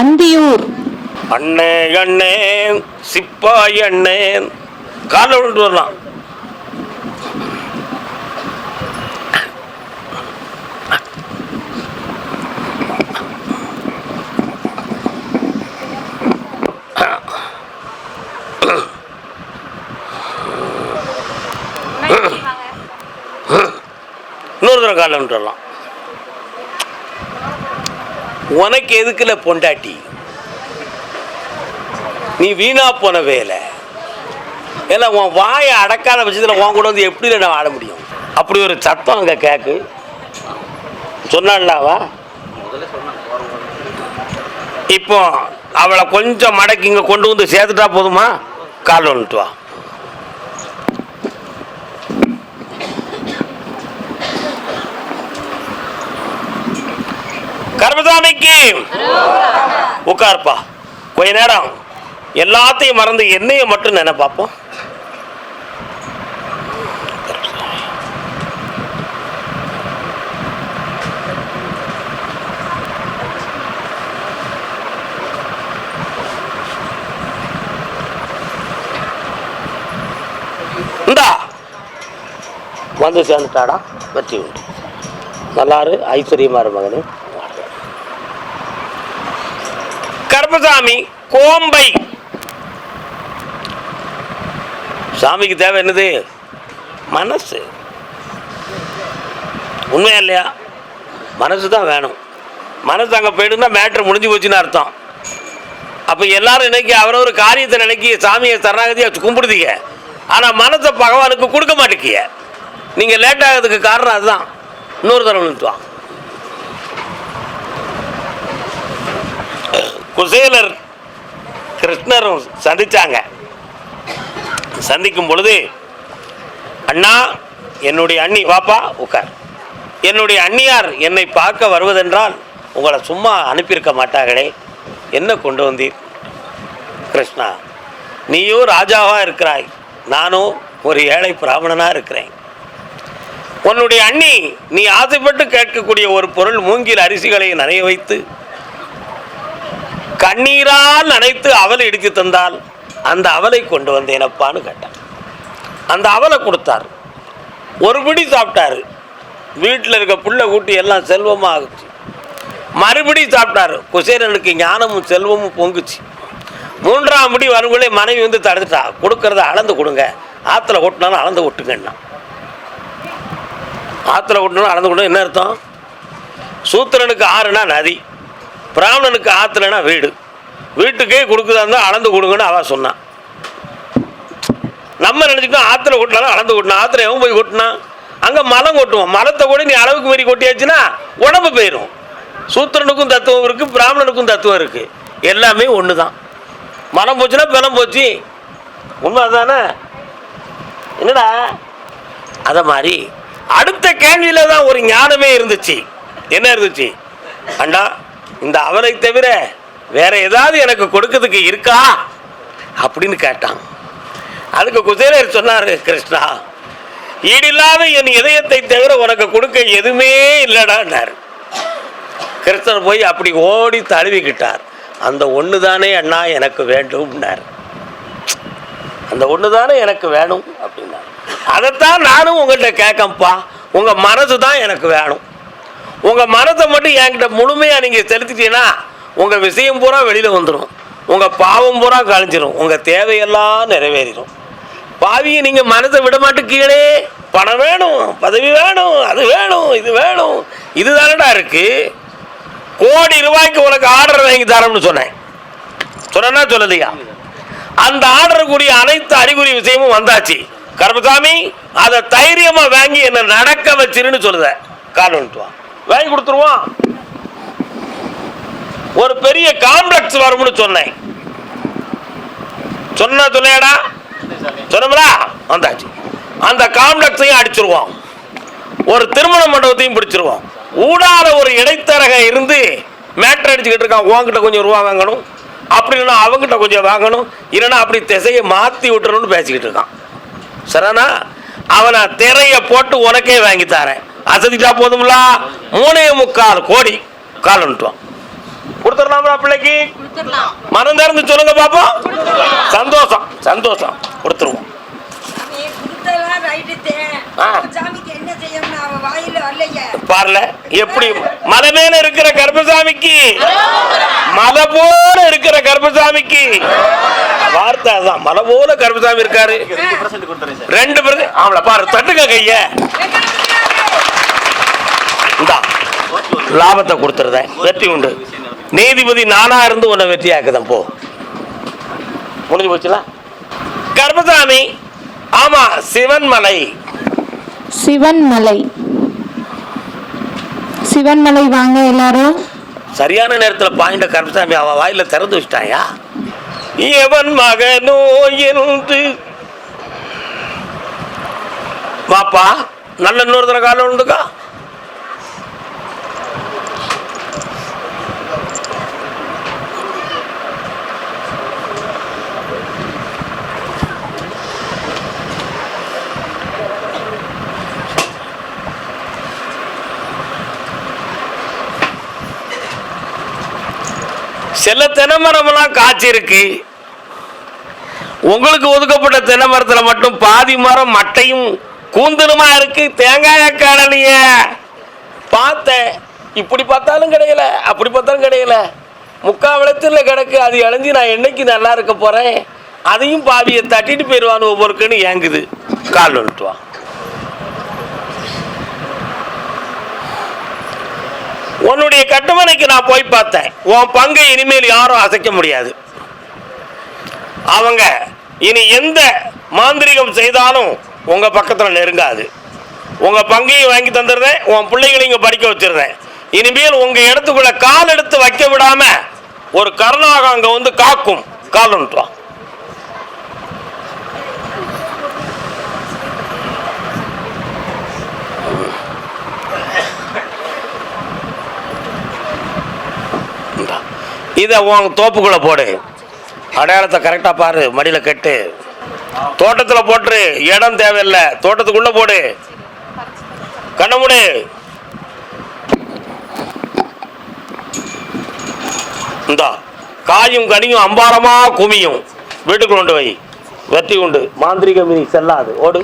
அந்தியூர். அண்ணே அண்ணே சிப்பாய் அண்ணே காலை விட்டு வரலாம். இன்னொரு தடவை காலை விட்டு வரலாம். உனக்கு எதுக்குல பொண்டாட்டி? நீ வீணா போன வேலை. ஏன்னா உன் வாயை அடக்காத பட்சத்தில் உன் கூட வந்து எப்படி நான் ஆட முடியும்? அப்படி ஒரு சத்தம் அங்கே கேக்கு சொன்னாவா? இப்போ அவளை கொஞ்சம் மடக்கி இங்கே கொண்டு வந்து சேர்த்துட்டா போதுமா? கால் வந்துட்டு வா. கர்மசாமிக்கு உட்கார்ப்பா. கொஞ்ச நேரம் எல்லாத்தையும் மறந்து என்னைய மட்டும் நினை பார்ப்போம். இந்தா வந்து சேர்ந்துட்டாடா, வெற்றி உண்டு. நல்லாரு, ஐஸ்வர்யமா இரு மகனே. கர்மசாமி கோம்பை. சாமிக்கு தேவை என்னது? மனசு. உண்மையா இல்லையா? மனசு தான் வேணும். மனசு அங்கே போயிடுனா மேட்ரு முடிஞ்சு போச்சுன்னு அர்த்தம். அப்போ எல்லாரும் நினைக்க அவரவர் காரியத்தை நினைக்கி சாமியை சரணாகதியாக கும்பிடுதீங்க. ஆனால் மனசை பகவானுக்கு கொடுக்க மாட்டேங்கிய. நீங்கள் லேட் ஆகிறதுக்கு காரணம் அதுதான். இன்னொரு தடவை நிறுத்துவான். குசேலர் கிருஷ்ணரும் சந்திச்சாங்க. சந்திக்கும் பொழுது, அண்ணா என்னுடைய அண்ணி, வாப்பா உட்கார். என்னுடைய அண்ணியார் என்னை பார்க்க வருவதென்றால் உங்களை சும்மா அனுப்பியிருக்க மாட்டார்களே, என்ன கொண்டு வந்தீர்? கிருஷ்ணா, நீயோ ராஜாவாக இருக்கிறாய், நானும் ஒரு ஏழை பிராமணனாக இருக்கிறேன். உன்னுடைய அண்ணி நீ ஆசைப்பட்டு கேட்கக்கூடிய ஒரு பொருள் மூங்கில் அரிசிகளை நனைய வைத்து கண்ணீரால் நனைத்து அவலை இடித்து தந்தால் அந்த அவலை கொண்டு வந்தேனப்பான்னு கேட்டார். அந்த அவலை கொடுத்தார். ஒரு பிடி சாப்பிட்டாரு. வீட்டில் இருக்க புள்ள கூட்டி எல்லாம் செல்வமாக ஆகுச்சு. மறுபடி சாப்பிட்டாரு. குசேலனுக்கு ஞானமும் செல்வமும் பொங்குச்சு. மூன்றாம் பிடி வருங்களே மனைவி வந்து தடுத்துட்டா. கொடுக்கறத அளந்து கொடுங்க, ஆற்றுல கொட்டினாலும் அளந்து கொட்டுங்கன்னா. ஆற்றுல கொட்டினாலும் அளந்து கொடுங்க என்ன அர்த்தம்? சூத்திரனுக்கு ஆறுனா நதி, பிராமணனுக்கு ஆற்றுலனா வீடு. வீட்டுக்கே கொடுக்குதா இருந்தால் அளந்து கொடுங்கன்னு அவ சொன்னான். நம்ம நினச்சிக்கிட்டோம் ஆற்றுல கொட்டினாலும் அளந்து கொட்டினா. ஆற்றுல எவன் போய் கொட்டினா? அங்கே மலம் கொட்டுவோம். மலத்தை கூட நீ அளவுக்கு மீறி கொட்டியாச்சுன்னா உடம்பு போயிடும். சூத்திரனுக்கும் தத்துவம் இருக்குது, பிராமணனுக்கும் தத்துவம் இருக்குது. எல்லாமே ஒன்று தான். மலம் போச்சுன்னா பலம் போச்சு. உண்மை தானே? என்னடா அதை மாதிரி அடுத்த கேள்வியில் தான் ஒரு ஞானமே இருந்துச்சு. என்ன இருந்துச்சு? அண்டா, இந்த அவரை தவிர வேற ஏதாவது எனக்கு கொடுக்கறதுக்கு இருக்கா அப்படின்னு கேட்டான். அதுக்கு குசேலர் சொன்னார், கிருஷ்ணா, ஈடில்லாத என் இதயத்தை தவிர உனக்கு கொடுக்க எதுவுமே இல்லடான்னார். கிருஷ்ணர் போய் அப்படி ஓடி தழுவிக்கிட்டார். அந்த ஒன்று தானே அண்ணா எனக்கு வேண்டும்னார். அந்த ஒன்று தானே எனக்கு வேணும் அப்படின்னார். அதைத்தான் நானும் உங்கள்கிட்ட கேட்கப்பா. உங்கள் மனசு தான் எனக்கு வேணும். உங்கள் மனசை மட்டும் என்கிட்ட முழுமையாக நீங்கள் செலுத்திட்டீங்கன்னா உங்கள் விஷயம் பூரா வெளியில் வந்துடும். உங்கள் பாவம் பூரா கழிஞ்சிடும். உங்கள் தேவையெல்லாம் நிறைவேறிடும். பாவியை நீங்கள் மனசை விட மாட்டேங்கீங்களே. பணம் வேணும், பதவி வேணும், அது வேணும், இது வேணும், இது தானடா இருக்கு. கோடி ரூபாய்க்கு உனக்கு ஆர்டர் வாங்கி தரோம்னு சொன்னேன். சொன்னா சொல்லலையா? அந்த ஆர்டருக்குரிய அனைத்து அறிகுறி விஷயமும் வந்தாச்சு. கர்மசாமி, அதை தைரியமா வாங்கி என்ன நடக்க வச்சிருன்னு சொல்லுத. கால் வந்துட்டுவான், வாங்கி கொடுத்துருவான். ஒரு பெரிய காம்ப்ளெக்ஸ் வரும்னு சொன்னேன். சொன்னேடா, சொன்னா வந்தாச்சு. அந்த காம்ப்ளெக்ஸையும் அடிச்சிருவான். ஒரு திருமண மண்டபத்தையும் பிடிச்சிருவான். ஊடால ஒரு இடைத்தரக இருந்து மேட்டர் அடிச்சுக்கிட்டு இருக்கான். உங்ககிட்ட கொஞ்சம் ரூபா வாங்கணும், அப்படி இல்லைன்னா அவங்ககிட்ட கொஞ்சம் வாங்கணும், இல்லைன்னா அப்படி திசையை மாற்றி விட்டுறணும்னு பேசிக்கிட்டு இருக்கான். சரிண்ணா? அவனை திரைய போட்டு உனக்கே வாங்கி தரேன், அசதிட்டா போதும்ல. 3.25 கோடி கால் வந்துட்டுவான். கொடுத்துடலாமா பிள்ளைக்கு? மனம் திறந்து சொல்லுங்க பாப்போம். சந்தோஷம் சந்தோஷம், கொடுத்துருவோம். பாருல எப்படி மலை மேல இருக்கிற கருப்பசாமிக்கு, மலை போல இருக்கிற கருப்பசாமிக்கு வார்த்தை அதான். மலை போல கருப்பசாமி இருக்காரு. 2% அவளை பாரு, தட்டுக்க கைய. லாபத்தை கொடுத்துருத, வெற்றி உண்டு. நீதிபதி நானா இருந்து உன்னை வெற்றியாக்குதான் போ. முடிஞ்சு போச்சுல. கருப்பசாமி, ஆமா சிவன்மலை. சிவன்மலை, சிவன்மலை வாங்க எல்லாரும். சரியான நேரத்தில் பாயிண்ட கருப்பசாமி அவ வாயில திறந்து வச்சுட்டாயா. எவன் மகனோ என்று வாப்பா. நல்ல இன்னொரு தர காலம் உண்டுக்கா. சில தென்னைமரம்லாம் காய்ச்சி இருக்கு. உங்களுக்கு ஒதுக்கப்பட்ட தென்னை மரத்தில் மட்டும் பாதி மரம் மட்டையும் கூந்தலுமா இருக்கு. தேங்காய காணலைய பார்த்தேன். இப்படி பார்த்தாலும் கிடையல, அப்படி பார்த்தாலும் கிடையல. முக்கால் விளத்தில் கிடக்கு. அது இழஞ்சி நான் என்னைக்கு நல்லா இருக்க போறேன். அதையும் பாவியை தட்டிட்டு போயிடுவான்னு ஒவ்வொருக்குன்னு ஏங்குது. கால் வந்துட்டுவான். உன்னுடைய கட்டுமனைக்கு நான் போய் பார்த்தேன். உன் பங்கை இனிமேல் யாரும் அசைக்க முடியாது. அவங்க இனி எந்த மாந்திரிகம் செய்தாலும் உங்க பக்கத்தில் நெருங்காது. உங்க பங்கையும் வாங்கி தந்துடுறேன். உன் பிள்ளைகளையும் இங்க படிக்க வச்சிருந்தேன். இனிமேல் உங்க இடத்துக்குள்ள கால் எடுத்து வைக்க விடாம ஒரு கருணாகம் அங்க வந்து காக்கும். கால் வந்துட்டுவான். இதை உன் தோப்புக்குள்ள போடு. அடையாளத்தை கரெக்டாக பாரு. மடியில் கட்டு. தோட்டத்தில் போட்டு இடம் தேவையில்லை. தோட்டத்துக்குள்ள போடு. கண்ண மூடு. இந்தா காயும் கனியும் அம்பாரமா குமியும். வீட்டுக்கு கொண்டு வை. வெற்றி உண்டு. மாந்திரிக மீறி செல்லாது. ஓடு.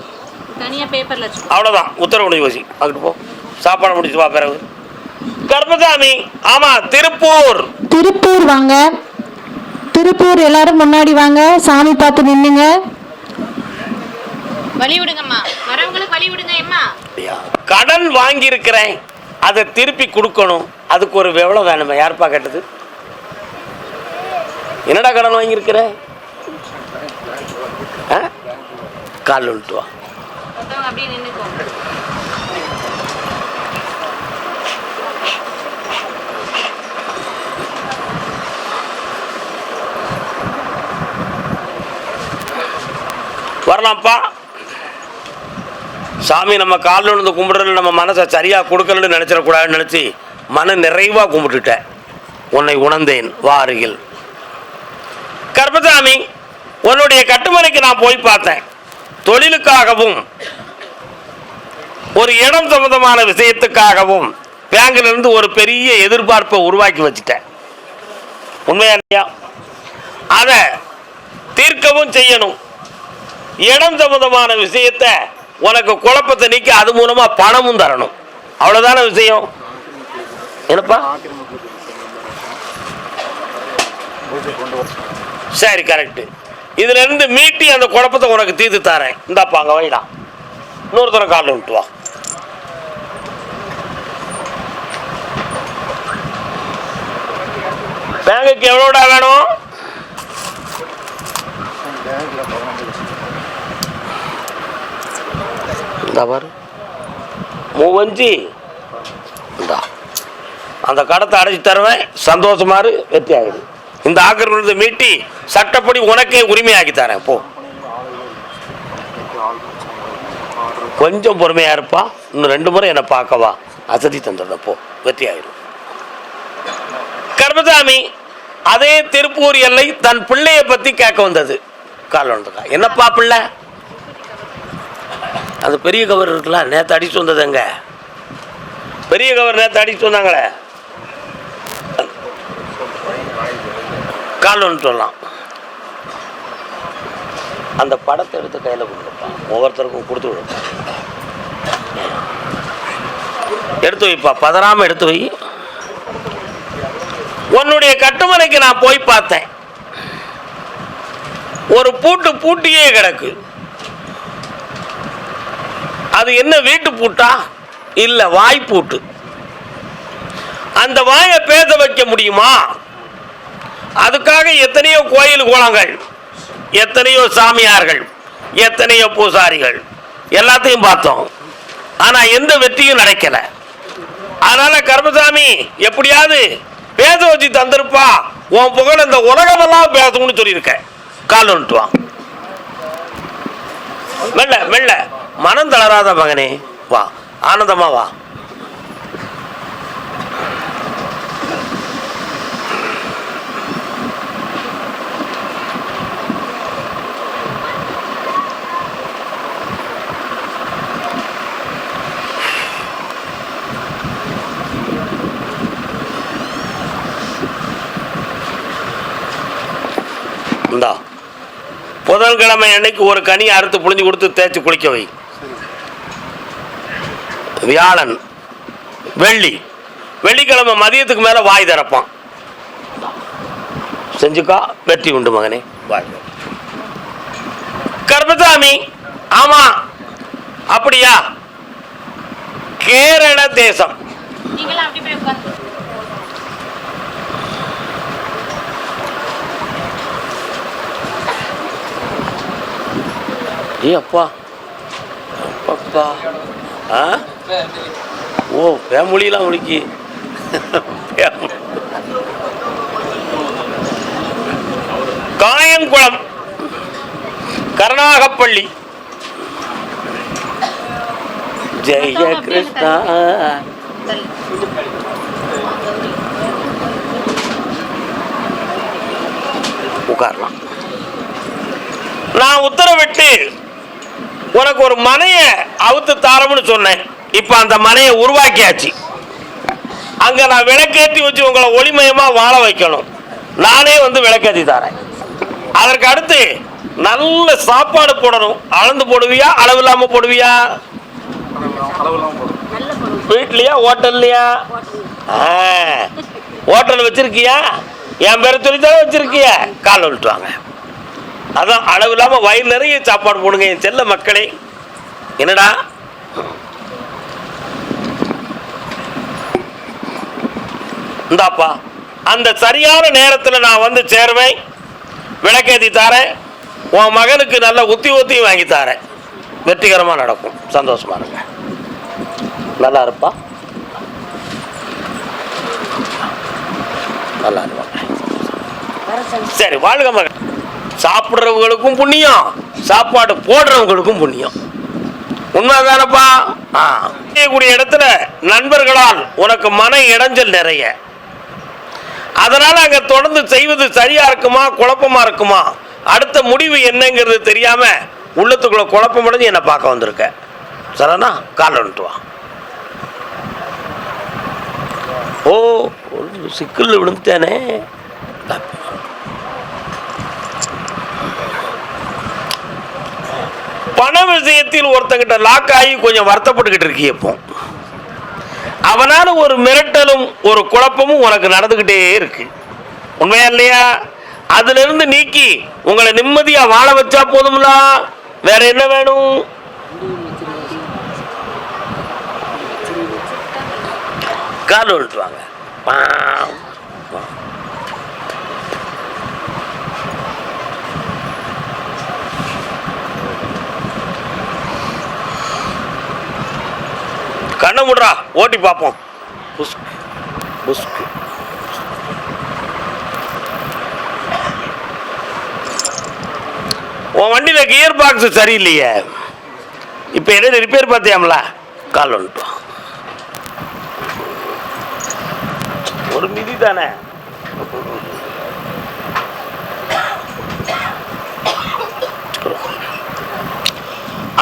அவ்வளோதான். உத்தரவு முடிஞ்சு போச்சு. அங்கிட்டு போ. சாப்பாடு முடிச்சு வா. பிறகு கருப்பசாமி, ஆமா திருப்பூர். திருப்பூர் வாங்க. திருப்பூர் எல்லாரும் முன்னாடி வாங்க. சாமி பார்த்து நின்னுங்க. வழி விடுங்கம்மா. வரவங்களுக்கு வழி விடுங்க. அம்மா, கடன் வாங்கி இருக்கிறேன், அதை திருப்பி கொடுக்கணும். அதுக்கு ஒரு எவ்வளவு வேணுமா? யாருப்பா கேட்டது? என்னடா கடன் வாங்கி இருக்கிற? கால் விட்டு வா. அப்படியே நின்னுக்கோ. வரலாம்ப்பா. சாமி நம்ம காலில் விழுந்து கும்பிடுறது நம்ம மனசை சரியாக கொடுக்கலன்னு நினச்சிடக்கூடாதுன்னு நினச்சி மன நிறைவாக கும்பிட்டுட்டேன். உன்னை உணர்ந்தேன். வா அருகில். கருப்பசாமி, உன்னுடைய கட்டுமனைக்கு நான் போய் பார்த்தேன். தொழிலுக்காகவும் ஒரு இடம் சம்பந்தமான விஷயத்துக்காகவும் பேங்கிலிருந்து ஒரு பெரிய எதிர்பார்ப்பை உருவாக்கி வச்சுட்டேன். உண்மையா இல்லையா? அதை தீர்க்கவும் செய்யணும். இடம் சம்பந்தமான விஷயத்தை உனக்கு குழப்பத்தை நீக்கி அது மூலமா பணமும் தரணும். அவ்வளவுதான விஷயம். என்னப்பா? சரி, கரெக்ட். இதுல இருந்து மீட்டி அந்த குழப்பத்தை உனக்கு தீர்த்து தரேன். இந்தாப்பா அங்க வைடா. இன்னொருத்தர காலில் விட்டு வா. பேங்குக்கு எவ்வளோடா வேணும்? மூவஞ்சி. அந்த கடத்தை அடைச்சி தருவேன். சந்தோஷமாரு. வெற்றி ஆகுது. இந்த ஆக்கிரமிப்பை மீட்டி சட்டப்படி உனக்கே உரிமையாக்கி தரேன். போ. கொஞ்சம் பொறுமையா இருப்பா. இன்னும் 2 முறை என்னை பார்க்கவா. அசதி தந்துடுறேன். போ. வெற்றி ஆகிடும். கருப்பசாமி, அதே திருப்பூர் எல்லை தன் பிள்ளைய பத்தி கேட்க வந்தது. கால் வந்துருக்கா. என்னப்பா பிள்ளை? அந்த பெரிய கவர் இருக்குல்ல, நேற்று அடிச்சு வந்ததுங்க. பெரிய கவர் நேற்று அடிச்சு வந்தாங்களே. கால் வந்துட்டு வரலாம். அந்த படத்தை எடுத்து கையில் கொடுத்துருப்பான், ஒவ்வொருத்தருக்கும் கொடுத்து விடுப்பான். எடுத்து வைப்பா, பதறாமல் எடுத்து வை. உன்னுடைய கட்டுமனைக்கு நான் போய் பார்த்தேன், ஒரு பூட்டு பூட்டியே கிடக்கு. அது என்ன, வீட்டு பூட்டா? இல்லை, வாய்ப்பூட்டு. அந்த வாயை பேச வைக்க முடியுமா? அதுக்காக எத்தனையோ கோயில் குளங்கள், எத்தனையோ சாமியார்கள், எத்தனையோ பூசாரிகள் எல்லாத்தையும் பார்த்தோம். ஆனால் எந்த வெற்றியும் நடக்கல. அதனால கருப்பசாமி எப்படியாவது பேச வச்சு தந்திருப்பா, உன் புகழ் இந்த உலகமெல்லாம் பேசணும்னு சொல்லியிருக்கேன். கால் வந்துட்டு வா, மெல்ல மெல்ல, மனம் தளராத மகனே, வா, ஆனந்தமா வா. இந்தா, புதன்கிழமை அன்னைக்கு ஒரு கனி அறுத்து புழிஞ்சு கொடுத்து தேய்ச்சி குளிக்க வை. வியாழன், வெள்ளிக்கிழமை மதியத்துக்கு மேல வாய் திறப்பான். செஞ்சுக்கா, வெற்றி உண்டு மகனே. வாய். கருப்பசாமி, ஆமா அப்படியா? கேரள தேசம். அப்பா அப்பா, ஓ ஃபேமிலிலாம் முடிக்கி. காயங்குளம், கருணாகப்பள்ளி. ஜெய கிருஷ்ணா. உட்காரலாம். நான் உத்தரவிட்டு உனக்கு ஒரு மனையை அவுத்து தாரம்னு சொன்னேன். இப்ப அந்த மனையை உருவாக்கியாச்சு. அங்க நான் விளக்கேற்றி வச்சு உங்களை ஒளிமயமா வாழ வைக்கணும். நானே வந்து விளக்கேற்றி தரேன். அதற்கு அடுத்து நல்ல சாப்பாடு போடணும். அளந்து போடுவியா, அளவு இல்லாம போடுவியா? வீட்லயா ஹோட்டல்லையா? ஹோட்டல் வச்சிருக்கியா? என் பேரை சொல்லித்தானே வச்சிருக்கிய. கால் விட்டு வாங்க. அதான் அளவு இல்லாம வயிறு நிறைய சாப்பாடு போடுங்க என் செல்ல மக்களே. என்னடா இந்தாப்பா, அந்த சரியான நேரத்தில் நான் வந்து சேருவேன். விளக்கேற்றி தாரேன். உன் மகனுக்கு நல்ல உத்தியும் வாங்கி தாரேன். வெற்றிகரமாக நடக்கும். சந்தோஷமா இருங்க. நல்லா இருப்பா, நல்லா இருப்பாங்க. சரி, வாழ்க மகன். சாப்பிட்றவங்களுக்கும் புண்ணியம், சாப்பாடு போடுறவங்களுக்கும் புண்ணியம். உண்மைதானப்பா? செய்யக்கூடிய இடத்துல நண்பர்களால் உனக்கு மன இடைஞ்சல் நிறைய. அதனால அங்க தொடர்ந்து செய்வது சரியா இருக்குமா, குழப்பமா இருக்குமா, அடுத்த முடிவு என்னங்கிறது தெரியாம உள்ளத்துக்குள்ள குழப்பம் அடைஞ்சு என்னை பார்க்க வந்திருக்க. சரிண்ணா, கால் வந்துட்டு வா. ஓ, சிக்கல் விழுந்துட்டேனே. பண விஷயத்தில் ஒருத்தங்கிட்ட லாக் ஆகி கொஞ்சம் வருத்தப்பட்டுக்கிட்டு இருக்கிய. இப்போ அவனால ஒரு மிரட்டலும் ஒரு குழப்பமும் உனக்கு நடந்துகிட்டே இருக்கு. உண்மையா இல்லையா? அதுல இருந்து நீக்கி உங்களை நிம்மதியா வாழ வச்சா போதும்ல. வேற என்ன வேணும்? கால் விட்டுவாங்க. கண்ணை முடுறா, ஓட்டி பார்ப்போம். உன் வண்டியில கியர் பாக்ஸ் சரியில்லையே. இப்ப என்ன ரிப்பேர் பார்த்தியாமல? கால் வந்துட்டு ஒரு மிதி தானே.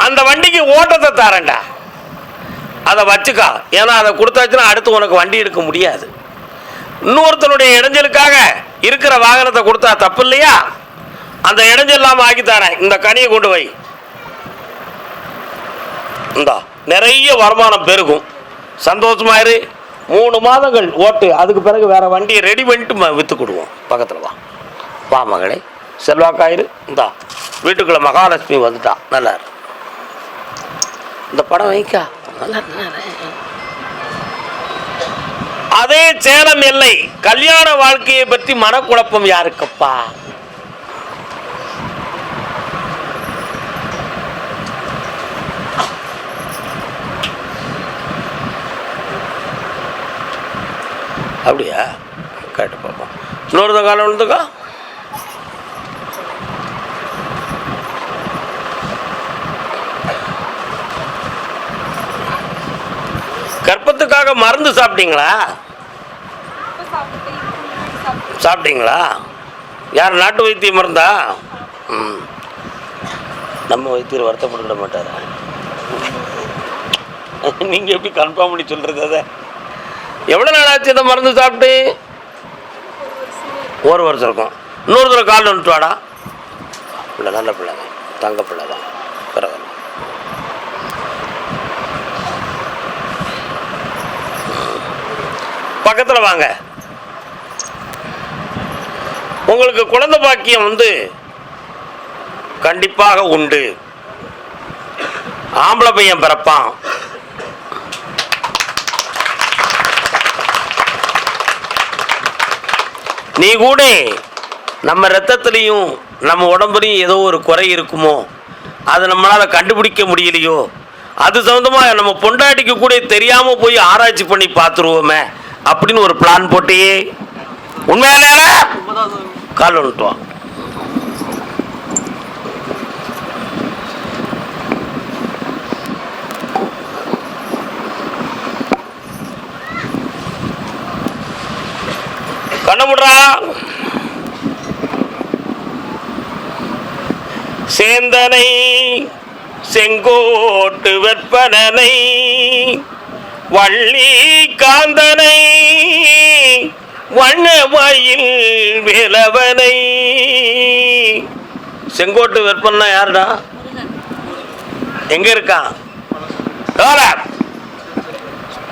அந்த வண்டிக்கு ஓட்டத்தை தாரண்டா, அதை வச்சுக்கா. ஏன்னா அதை கொடுத்தாச்சுன்னா அடுத்து உனக்கு வண்டி எடுக்க முடியாது. இன்னொருத்தனுடைய இடைஞ்சலுக்காக இருக்கிற வாகனத்தை கொடுத்தா தப்பு இல்லையா? அந்த இடைஞ்செல்லாம ஆக்கித்தாரேன், இந்த கனியை கொண்டு வை, இந்தா நிறைய வருமானம் பெருகும், சந்தோஷமாயிரு. 3 மாதங்கள் ஓட்டு, அதுக்கு பிறகு வேற வண்டியை ரெடி பண்ணிட்டு வித்து கொடுவோம். பக்கத்தில் வா, வா மகளே, செல்வாக்காயிரு. இந்தா வீட்டுக்குள்ள மகாலட்சுமி வந்துட்டா, நல்லா இந்த படம் வைக்கா, நல்லா. அதே சேலம் எல்லை கல்யாண வாழ்க்கையை பற்றி மனக்குழப்பம் யாருக்கப்பா? அப்படியா? கேட்டு பார்ப்போம். இன்னொரு காலம் விழுந்துக்கா. கற்பத்துக்காக மருந்து சாப்பிட்டீங்களா? சாப்பிட்டீங்களா? யார் நாட்டு வைத்தியம் மருந்தா? நம்ம வைத்தியர் வருத்தப்பட மாட்டார். நீங்க எப்படி கன்ஃபார்ம் பண்ணி சொல்றது? அதை எவ்வளோ நாள் ஆச்சு இந்த மருந்து சாப்பிட்டு? 1 வருஷம் இருக்கும். இன்னொரு தடவை கால் வந்துட்டு வாடா. பிள்ளை நல்ல பிள்ளை, தங்க பிள்ளை தான். பிறகு பக்கத்தில் வாங்க. உங்களுக்கு குழந்தை பாக்கியம் கண்டிப்பாக உண்டு. ஆம்பளை பையன் பிறப்பான். நீ கூட நம்ம ரத்தத்திலையும் நம்ம உடம்புலையும் ஏதோ ஒரு குறை இருக்குமோ, அதை நம்மளால் கண்டுபிடிக்க முடியலையோ, அது சம்மந்தமாக நம்ம பொண்டாட்டிக்கு கூட தெரியாமல் போய் ஆராய்ச்சி பண்ணி பார்த்துருவோமே அப்படின்னு ஒரு பிளான் போட்டியே. உண்மையான கால் வந்துட்டோம். கண்ணமுடுறா. சேந்தனை செங்கோட்டு வெப்பனனை வள்ளி காந்தனை வண்ணமயில் வேலவனை. செங்கோட்டு வெப்பன்னா யாருடா? எங்க இருக்கான்?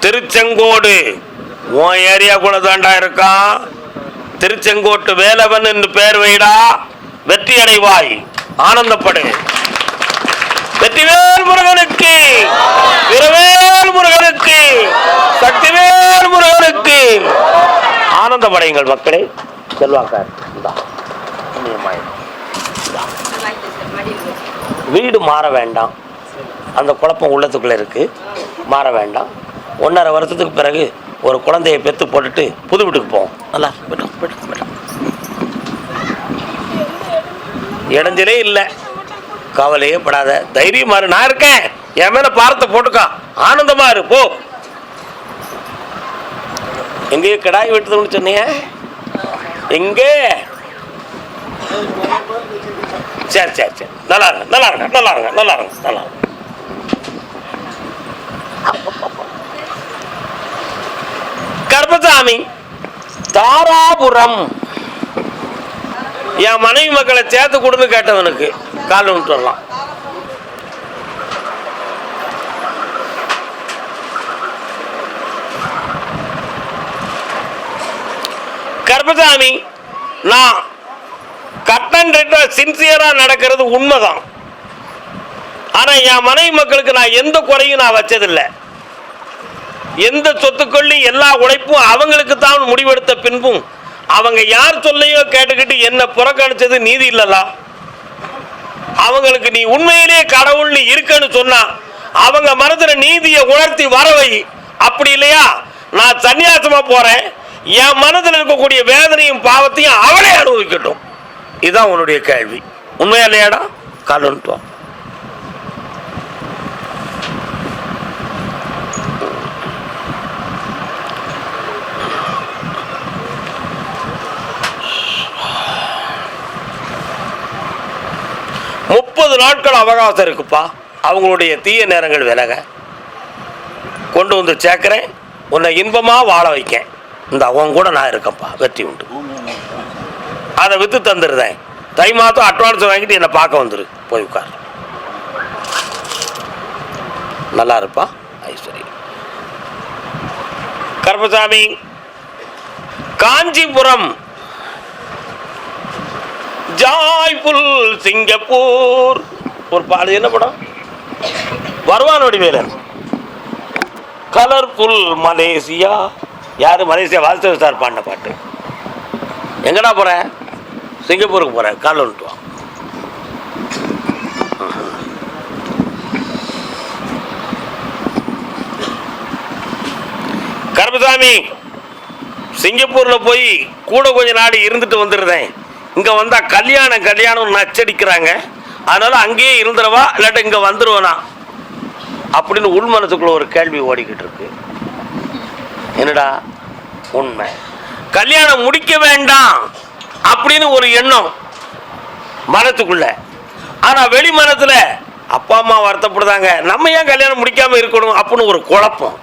திருச்செங்கோடு உன் ஏரியா கூட தாண்டா இருக்கான். திருச்செங்கோட்டு வேலவன் என்று பெயர் வைடா, வெற்றி அடைவாய், ஆனந்தப்படு. வெற்றிவேல் முருகனுக்கு, வீரவேல் முருகனுக்கு, சக்திவேல் முருகனுக்கு. ஆனந்தப்படையுங்கள் மக்களே. செல்வாக்கார் வீடு மாற வேண்டாம். அந்த குழப்பம் உள்ளத்துக்குள்ள இருக்கு, மாற வேண்டாம். 1.5 வருஷத்துக்கு பிறகு ஒரு குழந்தையை பெற்று போட்டுட்டு புது வீட்டுக்கு போவோம். நல்லா இடைஞ்சலே இல்லை, கவலையே படாத, தைரியமா இரு. நான் இருக்கேன், என் மேல பாரத்தை போட்டுக்கா, ஆனந்தமா இரு. போ. எங்கேயோ கடாய் வெட்டுதுன்னு சொன்னீங்க, எங்கே? சரி சரி சரி, நல்லா இருங்க, நல்லா இருங்க, நல்லா இருங்க, நல்லா இருங்க, நல்லா இருங்க. கருப்பசாமி, தாராபுரம். என் மனைவி மக்களை சேர்த்து கொடுன்னு கேட்டவனுக்கு கால் விட்டு வரலாம். கருப்பசாமி, நான் கட்டன் சின்சியரா நடக்கிறது உண்மைதான். ஆனா என் மனைவி மக்களுக்கு நான் எந்த குறையும் நான் வச்சதில்லை. எந்த சொத்துக்கொள்ளையும் எல்லா உழைப்பும் அவங்களுக்கு தான் முடிவெடுத்த பின்பும் அவங்க யார் சொல்லையோ கேட்டுக்கிட்டு என்ன புறக்கணிச்சது நீதி இல்லலா? அவங்களுக்கு நீ உண்மையிலேயே கடவுள்னு இருக்குன்னு சொன்னா அவங்க மனதுல நீதியை உணர்த்தி வரவை. அப்படி இல்லையா, நான் சன்னியாசமா போறேன், என் மனதில் இருக்கக்கூடிய வேதனையும் பாவத்தையும் அவளே அனுபவிக்கட்டும். இதுதான் உன்னுடைய கேள்வி. உண்மையா இல்லையாடா? காலன்ட்டுவா. முப்பது நாட்கள் அவகாசம் இருக்குப்பா. அவங்களுடைய தீய நேரங்கள் விலக கொண்டு வந்து சேர்க்கிறேன். உன்னை இன்பமா வாழ வைக்கேன். இந்த அவங்க கூட நான் இருக்கேன்ப்பா. வெற்றி உண்டு. அதை விற்று தந்துடுறேன். தை மாதம் அட்வான்ஸ் வாங்கிட்டு என்னை பார்க்க வந்துரு, போய் உட்கார். நல்லா இருப்பா ஐஸ்வர்யா. கருப்பசாமி, காஞ்சிபுரம் ஜாய்ஃபுல் சிங்கப்பூர் ஒரு பாடு என்ன படம்? வருவானோடி வேலன். கலர்ஃபுல் மலேசியா, யாரு? மலேசியா வாசுதேவ் சார் பாடின பாட்டு. எங்கடா போற? சிங்கப்பூருக்கு போற, கால் வந்துட்டு வா. கருப்பசாமி, சிங்கப்பூர்ல போய் கூட கொஞ்ச நாடு இருந்துட்டு வந்துடுறேன். இங்க வந்தா கல்யாணம் நச்சடிக்கிறாங்க, அதனால அங்கேயே இருந்துடவா இல்லாட்ட இங்க வந்துடுவேனா அப்படின்னு உள் மனசுக்குள்ள ஒரு கேள்வி ஓடிக்கிட்டு இருக்கு. என்னடா உண்மை? கல்யாணம் முடிக்க வேண்டாம் அப்படின்னு ஒரு எண்ணம் மனத்துக்குள்ள. ஆனா வெளி மனத்துல அப்பா அம்மா வருத்தப்படுதாங்க, நம்ம ஏன் கல்யாணம் முடிக்காம இருக்கணும் அப்படின்னு ஒரு குழப்பம்.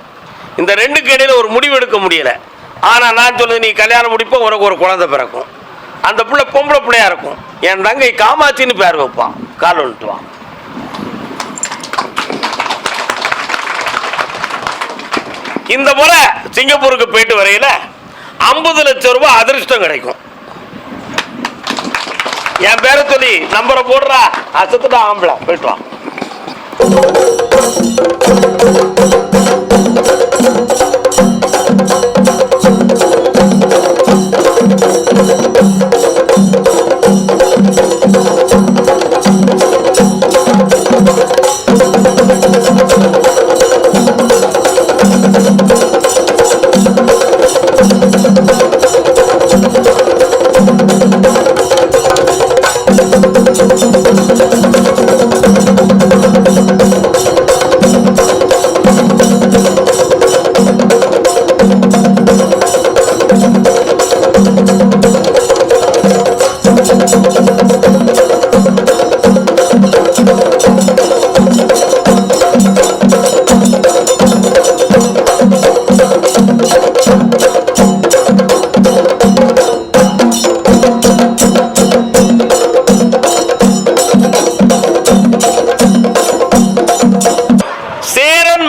இந்த ரெண்டுக்கு இடையில ஒரு முடிவு எடுக்க முடியல. ஆனா நான் சொல்லுது, நீ கல்யாணம் முடிப்ப உனக்கு ஒரு குழந்தை பிறக்கும். அந்த பிள்ளை பொம்பளை பிள்ளையா இருக்கும். என் தங்கை காமாட்சின்னு பேர் வைப்பான். கால் வந்துட்டுவான். இந்த முறை சிங்கப்பூருக்கு போயிட்டு வரையில 50 லட்சம் ரூபாய் அதிர்ஷ்டம் கிடைக்கும். என் பேரை சொல்லி நம்பரை போடுறா, அசத்துட்டா ஆம்பளை போயிட்டு வா.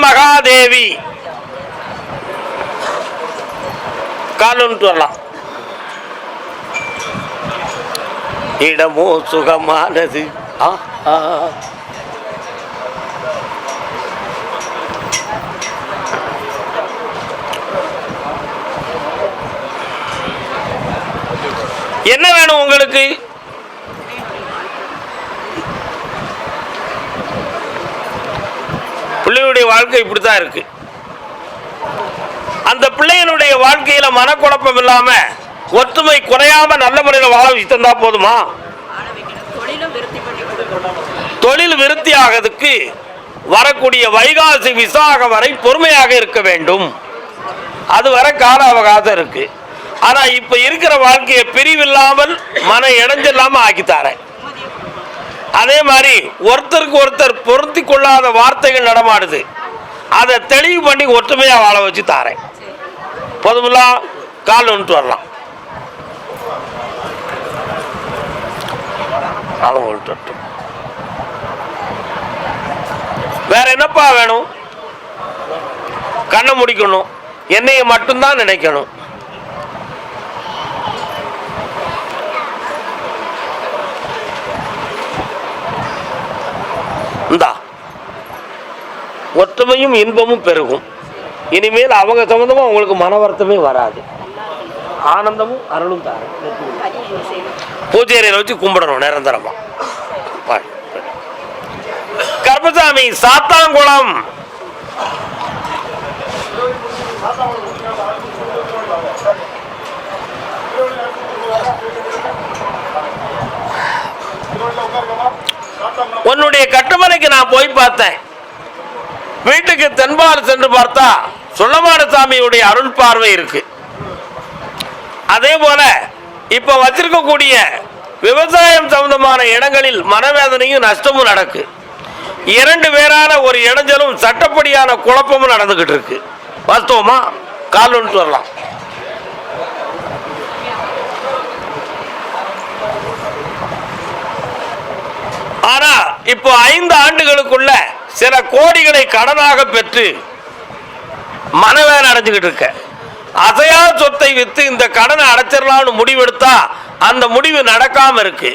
மகாதேவி காலுன்ட்டு வரலாம். இடமோ சுகமானது. என்ன வேணும் உங்களுக்கு? பிள்ளையுடைய வாழ்க்கை இப்படித்தான் இருக்கு. அந்த பிள்ளையினுடைய வாழ்க்கையில மனக்குழப்பம் இல்லாம ஒற்றுமை குறையாம நல்ல முறையில் வாழ வச்சுட்டா போதுமா? தொழில் விருத்தி ஆகிறதுக்கு வரக்கூடிய வைகாசி விசாகம் வரை பொறுமையாக இருக்க வேண்டும். அது வரை கால அவகாசம் இருக்கு. ஆனா இப்ப இருக்கிற வாழ்க்கையை பிரிவில்லாமல் மன இடைஞ்சில்லாம ஆக்கித்தாரேன். அதே மாதிரி ஒருத்தருக்கு ஒருத்தர் பொருத்தி கொள்ளாத வார்த்தைகள் நடமாடுது, அதை தெளிவு பண்ணி ஒற்றுமையா வாழ வச்சு தாரேன். பொதுமல்லா கால் வந்துட்டு வரலாம். வேற என்னப்பா வேணும்? கண்ணை முடிக்கணும், என்னைய மட்டும்தான் நினைக்கணும். இந்தா ஒற்றுமையும் இன்பமும் பெருகும். இனிமேல் அவங்க சம்பந்தமா உங்களுக்கு மன வருத்தமே வராது. ஆனந்தமும் அருளும் தாரு. பூஜை அறையில வச்சு கும்பிடணும் நிரந்தரமா. கருப்பசாமி சாத்தாங்குளம் உன்னுடைய கட்டுமனைக்கு நான் போய் பார்த்தேன். வீட்டுக்கு தென்பால் சென்று பார்த்தா சுள்ளமான சாமியுடைய அருள் பார்வை இருக்கு. அதே போல இப்ப வச்சிருக்கக்கூடிய விவசாயம் சம்பந்தமான இடங்களில் மனவேதனையும் நஷ்டமும் நடக்கு. 2 பேரான ஒரு இடைஞ்சலும் சட்டப்படியான குழப்பமும் நடந்துகிட்டு இருக்கு. வாஸ்தவமா? கால் வந்துட்டு வரலாம். ஆனா இப்போ 5 ஆண்டுகளுக்குள்ள சில கோடிகளை கடனாக பெற்று மனவேதனை அடைஞ்சுக்கிட்டு இருக்க. அசையா சொத்தை வித்து இந்த கடனை அடைச்சிடலாம்னு முடிவெடுத்தா அந்த முடிவு நடக்காம இருக்கு.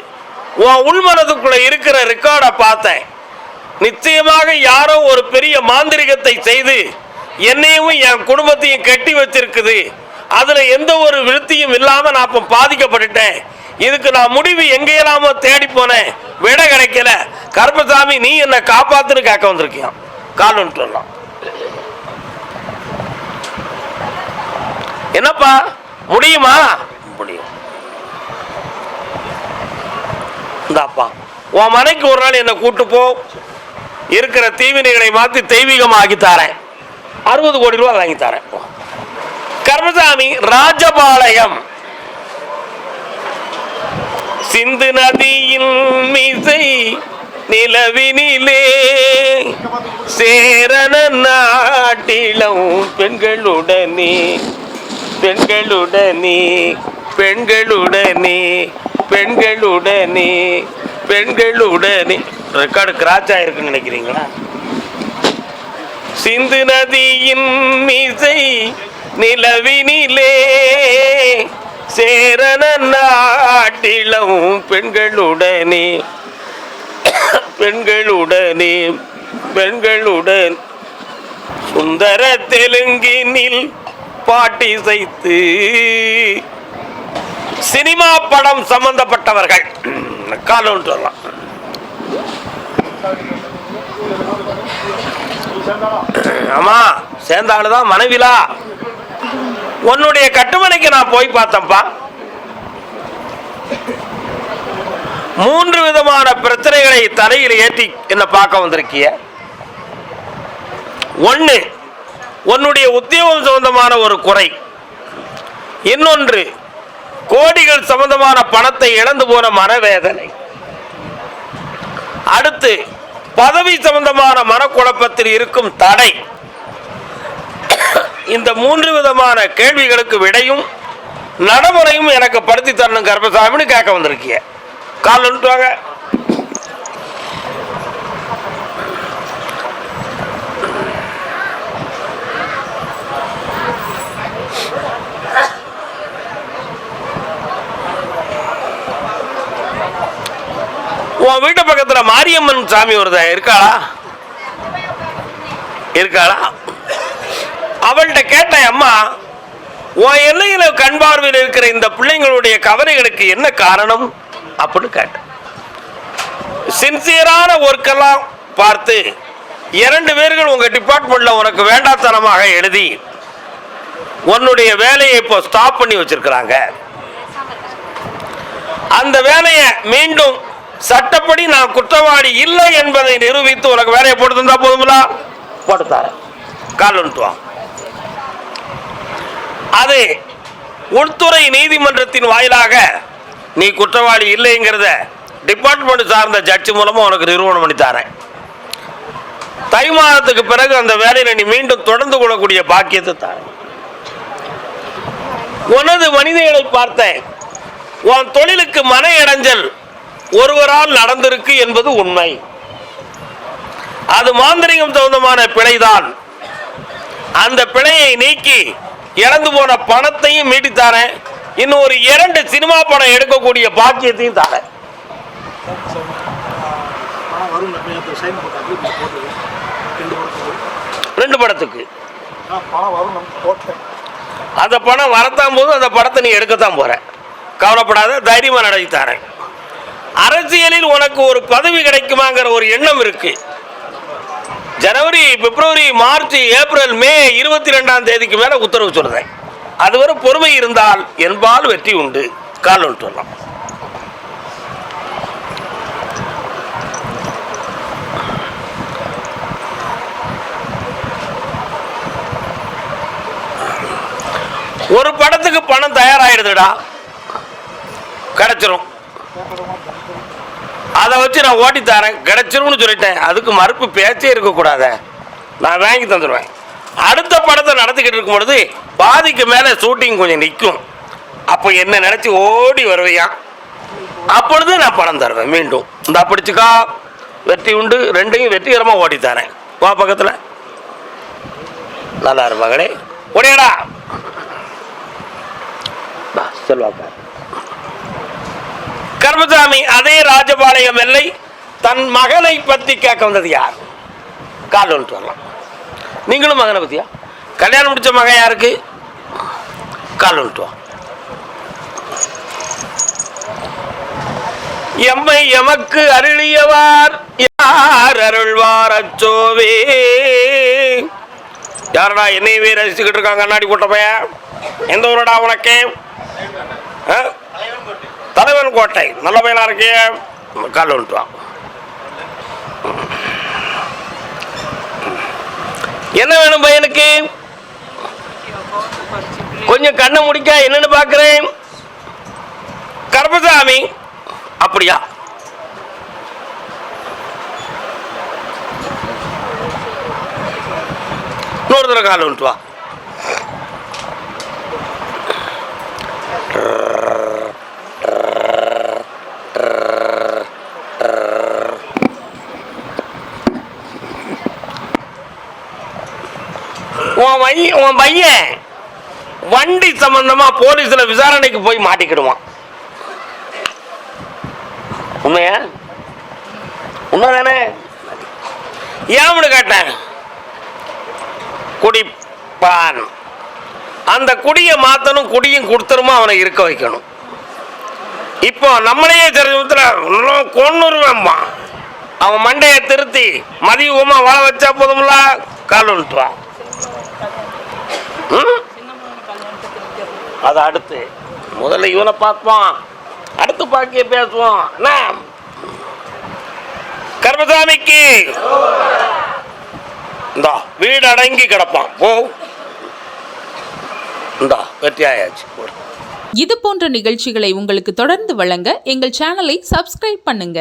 உன் உள்மனதுக்குள்ள இருக்கிற ரெக்கார்டை பார்த்தேன். நிச்சயமாக யாரோ ஒரு பெரிய மாந்திரிகத்தை செய்து என்னையும் என் குடும்பத்தையும் கட்டி வச்சிருக்குது. அதுல எந்த ஒரு விருத்தியும் இல்லாம நான் இப்ப பாதிக்கப்பட்டுட்டேன். இதுக்கு நான் முடிவு எங்கேயெல்லாமோ தேடி போனேன், விட கிடைக்கல. கருப்பசாமி நீ என்ன காப்பாத்துன்னு கேட்க வந்திருக்கியான். கால் வந்துட்டு வரலாம். என்னப்பா முடியுமா? முடியும். இந்தாப்பா உன் மனைக்கு ஒரு நாள் என்ன கூட்டு போ, இருக்கிற தீவினைகளை மாற்றி தெய்வீகமாக்கி தாரேன், 60 கோடி ரூபாய் வாங்கி தரேன். கர்மசாமி ராஜபாளையம். சிந்து நதியின் மீசை நிலவினிலே சேரண நாட்டிலம் பெண்களுடனே பெண்களுடனே பெண்களுடனே பெண்களுடனே பெண்களுடனே. ரெக்கார்டு கிராச் ஆயிருக்குன்னு நினைக்கிறீங்களா? சிந்து நதியின் மீசை நிலவினிலே சேரண நாட்டிலம் பெண்களுடனே பெண்களுடனே பெண்களுடன் சுந்தர தெலுங்கினில் பாட்டி செய்து சினிமா படம் சம்பந்தப்பட்டவர்கள் காலம் சொல்லலாம். ஆமா சேர்ந்தாளுதான் மனைவிலா. உன்னுடைய கட்டுமனைக்கு நான் போய் பார்த்தேன்ப்பா. 3 விதமான பிரச்சனைகளை தலையில் ஏற்றி என்ன பார்க்க வந்திருக்கிய. 1 உன்னுடைய உத்தியோகம் சம்பந்தமான ஒரு குறை, இன்னொன்று கோடிகள் சம்பந்தமான பணத்தை இழந்து போன மனவேதனை, அடுத்து பதவி சம்பந்தமான மனக்குழப்பத்தில் இருக்கும் தடை. இந்த 3 விதமான கேள்விகளுக்கு விடையும் நடைமுறையும் எனக்கு படுத்தி தரணும் கர்ப்பசாமின்னு கேட்க வந்திருக்கிய. கால் வந்துட்டுவாங்க. உன் வீட்டு பக்கத்துல மாரியம்மன் சாமி வருதா? இருக்காளா? இருக்காளா? அவள்கிட்ட கேட்டேன், அம்மா உன் எல்லையில கண் பார்வையில் இருக்கிற இந்த பிள்ளைங்களுடைய கவலைகளுக்கு என்ன காரணம் அப்படின்னு கேட்டேன். சின்சியரான ஒர்க்கெல்லாம் பார்த்து 2 பேர்கள் உங்க டிபார்ட்மெண்ட்ல உனக்கு வேண்டாத்தனமாக எழுதி உன்னுடைய வேலையை இப்போ ஸ்டாப் பண்ணி வச்சிருக்கிறாங்க. அந்த வேலையை மீண்டும் சட்டப்படி நான் குற்றவாளி இல்லை என்பதை நிரூபித்து உனக்கு வேலையை போட்டு தந்தா போதுங்களா? போட்டுத்தார. கால் வந்துட்டுவான். அது உள்துறை நீதிமன்றத்தின் வாயிலாக நீ குற்றவாளி இல்லைங்கிறத டிபார்ட்மெண்ட் சார்ந்த ஜட்ஜி மூலமா உனக்கு நிரூபணம் பண்ணி தரேன். தை மாதத்துக்கு பிறகு அந்த வேலையை நீ மீண்டும் தொடர்ந்து கொள்ளக்கூடிய பாக்கியத்தை தரேன். உனது மனிதர்களை பார்த்தேன். உன் தொழிலுக்கு மன இடைஞ்சல் ஒருவரால் நடந்திருக்கு என்பது உண்மை. அது மாந்திரிகம் சம்பந்தமான பிழைதான். அந்த பிழையை நீக்கி இழந்து போன பணத்தையும் மீட்டித்தாரேன். இன்னும் ஒரு 2 சினிமா படம் எடுக்கக்கூடிய பாக்கியத்தையும் தாரேன். 2 படத்துக்கு அந்த பணம் வரத்தான் போது அந்த படத்தை நீ எடுக்கத்தான் போற. கவலைப்படாத, தைரியமா நடத்தி தரேன். அரசியலில் உனக்கு ஒரு பதவி கிடைக்குமாங்கிற ஒரு எண்ணம் இருக்கு. ஜனவரி, பிப்ரவரி, மார்ச், ஏப்ரல், மே 22ஆம் தேதிக்கு மேல உத்தரவு சொல்றேன். அதுவரை பொறுமை இருந்தால் என்பால் வெற்றி உண்டு. கால் சொல்லலாம். ஒரு படத்துக்கு பணம் தயாராகிடுதுடா, கிடைச்சிரும். அதை வச்சு நான் ஓட்டி தரேன், கிடைச்சிரும்னு சொல்லிட்டேன். அதுக்கு மறுப்பு பேச்சே இருக்கக்கூடாத, நான் வாங்கி தந்துடுவேன். அடுத்த படத்தை நடத்திக்கிட்டு இருக்கும் பொழுது பாதிக்கு மேலே ஷூட்டிங் கொஞ்சம் நிற்கும். அப்போ என்ன நினச்சி ஓடி வருவையான். அப்பொழுது நான் பணம் தருவேன். மீண்டும் இந்த பிடிச்சிக்கா, வெற்றி உண்டு, ரெண்டையும் வெற்றிகரமாக ஓடித்தாரேன். வா பக்கத்தில், நல்லா இருப்பாங்களே, ஓடியாடா செல்வாக்கா. கருப்பசாமி அதே ராஜபாளையம் எல்லை தன் மகனை பற்றி கேட்க வந்தது யார்? கால் வந்துட்டு வரலாம். நீங்களும் மகனை பற்றியா? கல்யாணம் முடிச்ச மகன் யாருக்கு? கால் வந்துட்டு வா. எம்மை எமக்கு அருளியவார் யார் அருள்வார் அச்சோவே. யாரடா என்னையவே ரசிச்சுக்கிட்டு இருக்காங்க கண்ணாடி போட்ட பையன்? எந்த ஊரடா உனக்கு? தலைவன் கோட்டை. நல்ல பையனா இருக்கே, கால் வந்துட்டு வா. என்ன வேணும் பையனுக்கு? கொஞ்சம் கண்ணை முடிக்க என்னன்னு பார்க்கிறேன். கருப்பசாமி அப்படியா? இன்னொரு தடவை கால் வந்துட்டு வா. உன் பையன் வண்டி சம்பந்தமா போலீஸ்ல விசாரணைக்கு போய் மாட்டிக்கிடுவான். உண்மையா? உண்மைதானே? ஏன்னு கேட்டேன். குடிப்பான். அந்த குடியை மாத்தணும், குடியும் கொடுத்துருமா அவனை இருக்க வைக்கணும். இப்போ நம்மளையே தெரிஞ்ச கொன்னுருவேம்மா. அவன் மண்டையை திருத்தி மதியமா வாழ வச்சா போதும்ல. கால் வந்துட்டு வா. அது அடுத்து, முதல்ல இவனை பார்ப்போம், அடுத்து பாக்கிய பேசுவோம். கருப்பசாமிக்கு இந்தா வீடு அடங்கி கிடப்பான். போ, இந்தா வெற்றி ஆயாச்சு. இது போன்ற நிகழ்ச்சிகளை உங்களுக்கு தொடர்ந்து வழங்க எங்கள் சேனலை சப்ஸ்கிரைப் பண்ணுங்க.